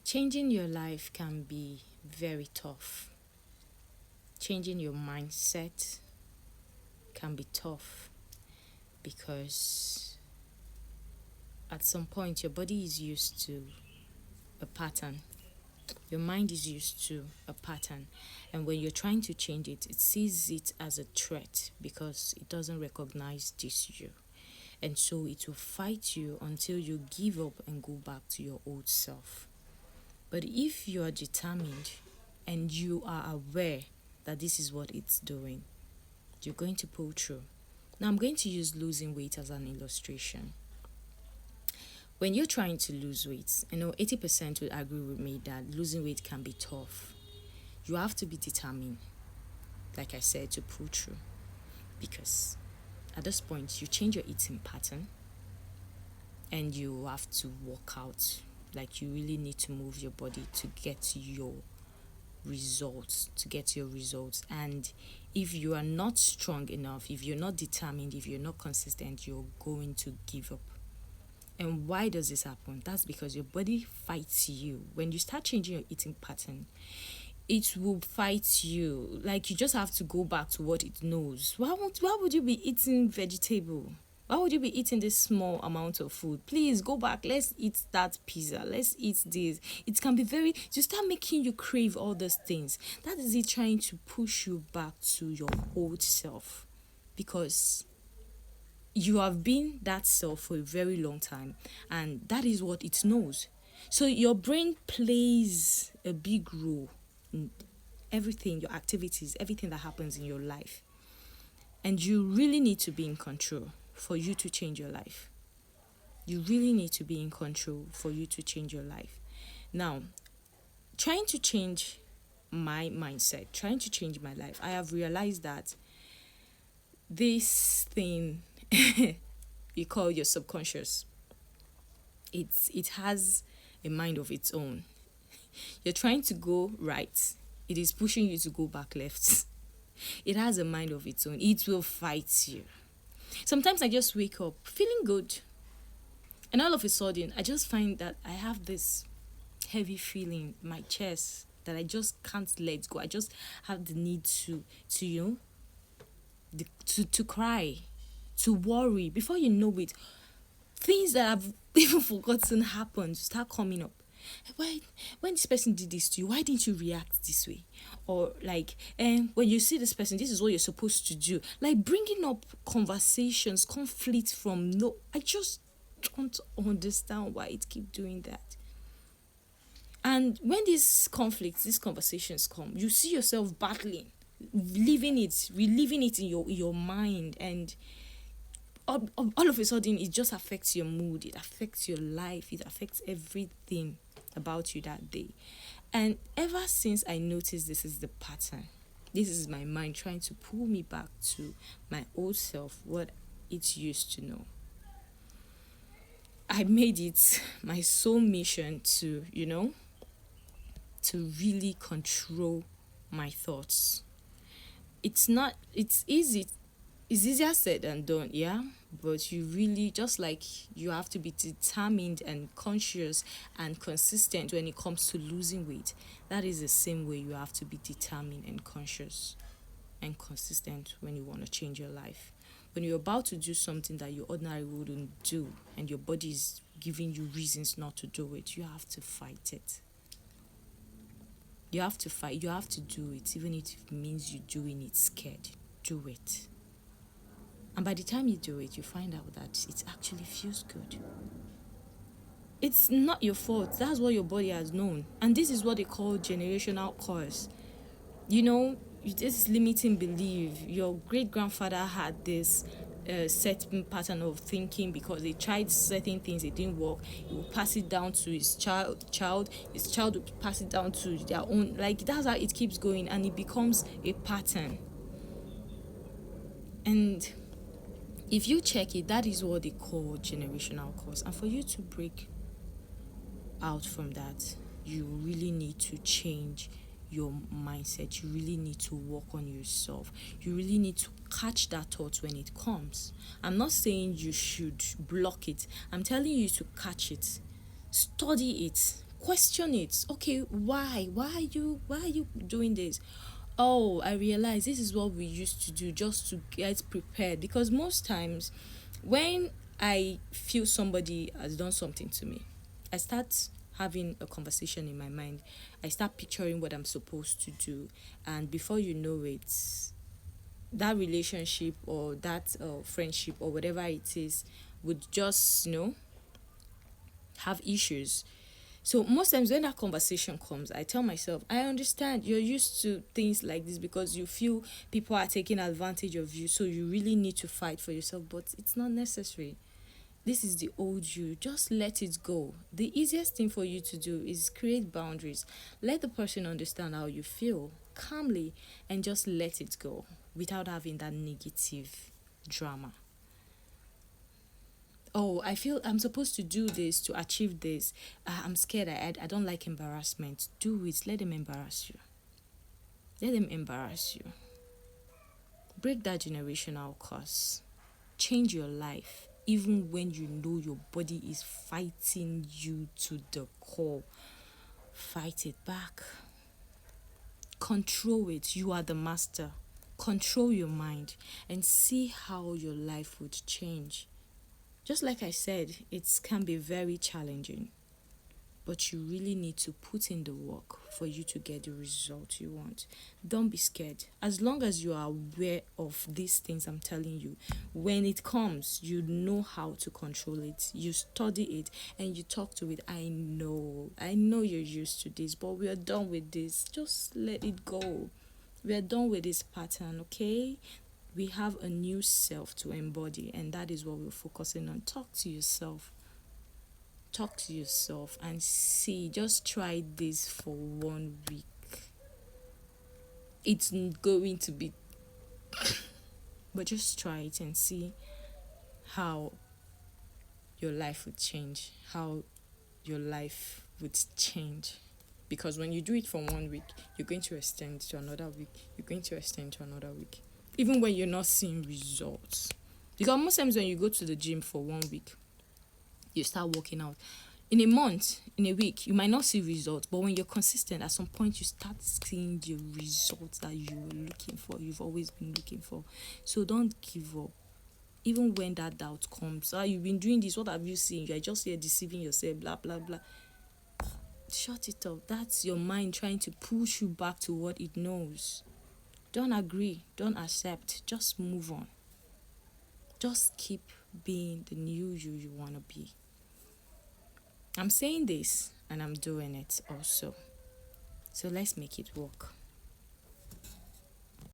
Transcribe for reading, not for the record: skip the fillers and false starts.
Changing your life can be very tough. Changing your mindset can be tough because at some point your body is used to a pattern. Your mind is used to a pattern. And when you're trying to change it, it sees it as a threat because it doesn't recognize this you. And so it will fight you until you give up and go back to your old self. But if you are determined and you are aware that this is what it's doing, you're going to pull through. Now, I'm going to use losing weight as an illustration. When you're trying to lose weight, 80% would agree with me that losing weight can be tough. You have to be determined, like I said, to pull through. Because at this point, you change your eating pattern and you have to work out. Like you really need to move your body to get your results, And if you are not strong enough, if you're not determined, if you're not consistent, you're going to give up. And why does this happen? That's because your body fights you. When you start changing your eating pattern, it will fight you. Like you just have to go back to what it knows. Why would you be eating vegetable? Why would you be eating this small amount of food? Please go back. Let's eat that pizza. Let's eat this. It can be to start making you crave all those things. That is it trying to push you back to your old self. Because you have been that self for a very long time. And that is what it knows. So your brain plays a big role in everything, your activities, everything that happens in your life. And you really need to be in control for you to change your life. You really need to be in control for you to change your life. Now, trying to change my mindset, trying to change my life, I have realized that this thing you call your subconscious, it has a mind of its own. You're trying to go right, it is pushing you to go back left. It has a mind of its own. It will fight you. Sometimes I just wake up feeling good, and all of a sudden I just find that I have this heavy feeling in my chest that I just can't let go. I just have the need to cry, to worry. Before you know it, things that I've even forgotten happen start coming up. Why, when this person did this to you, why didn't you react this way? Or when you see this person, this is what you're supposed to do. Like bringing up conversations, conflict from I just don't understand why it keep doing that. And when these conflicts, these conversations come, you see yourself battling, reliving it in your mind, and all of a sudden it just affects your mood, it affects your life, it affects everything about you that day. And ever since I noticed this is the pattern, this is my mind trying to pull me back to my old self, what it used to know, I made it my sole mission to really control my thoughts. It's easier said than done, yeah, but you really, just like you have to be determined and conscious and consistent when it comes to losing weight, that is the same way you have to be determined and conscious and consistent when you want to change your life. When you're about to do something that you ordinarily wouldn't do and your body is giving you reasons not to do it, you have to fight it. You have to fight, you have to do it, even if it means you doing it scared. Do it. And by the time you do it, you find out that it actually feels good. It's not your fault. That's what your body has known. And this is what they call generational curse. This limiting belief. Your great-grandfather had this certain pattern of thinking because they tried certain things, it didn't work. He will pass it down to his child. His child will pass it down to their own. Like, that's how it keeps going, and it becomes a pattern. And if you check it, that is what they call generational curse. And for you to break out from that, you really need to change your mindset. You really need to work on yourself. You really need to catch that thought when it comes. I'm not saying you should block it. I'm telling you to catch it. Study it. Question it. Okay, why are you doing this? Oh, I realize this is what we used to do just to get prepared, because most times when I feel somebody has done something to me, I start having a conversation in my mind. I start picturing what I'm supposed to do, and before you know it, that relationship or that friendship or whatever it is would just, have issues. So most times when that conversation comes, I tell myself, I understand you're used to things like this because you feel people are taking advantage of you, so you really need to fight for yourself, but it's not necessary. This is the old you. Just let it go. The easiest thing for you to do is create boundaries. Let the person understand how you feel calmly and just let it go without having that negative drama. Oh, I feel I'm supposed to do this to achieve this. I'm scared. I don't like embarrassment. Do it. Let them embarrass you. Let them embarrass you. Break that generational curse. Change your life even when you know your body is fighting you to the core. Fight it back. Control it. You are the master. Control your mind and see how your life would change. Just like I said, it can be very challenging, but you really need to put in the work for you to get the result you want. Don't be scared. As long as you are aware of these things I'm telling you, when it comes, you know how to control it. You study it and you talk to it. I know you're used to this, but we are done with this. Just let it go. We are done with this pattern, okay? We have a new self to embody, and that is what we're focusing on. Talk to yourself and see. Just try this for 1 week. It's going to be, but just try it and see how your life would change, how your life would change. Because when you do it for 1 week, you're going to extend to another week, you're going to extend to another week, even when you're not seeing results. Because most times when you go to the gym for 1 week, you start working out. In a month, in a week, you might not see results, but when you're consistent, at some point you start seeing the results that you were looking for, you've always been looking for. So don't give up. Even when that doubt comes, you've been doing this, what have you seen? You're just here deceiving yourself, blah, blah, blah. Shut it up. That's your mind trying to push you back to what it knows. Don't agree, don't accept, just move on. Just keep being the new you want to be. I'm saying this and I'm doing it also. So let's make it work.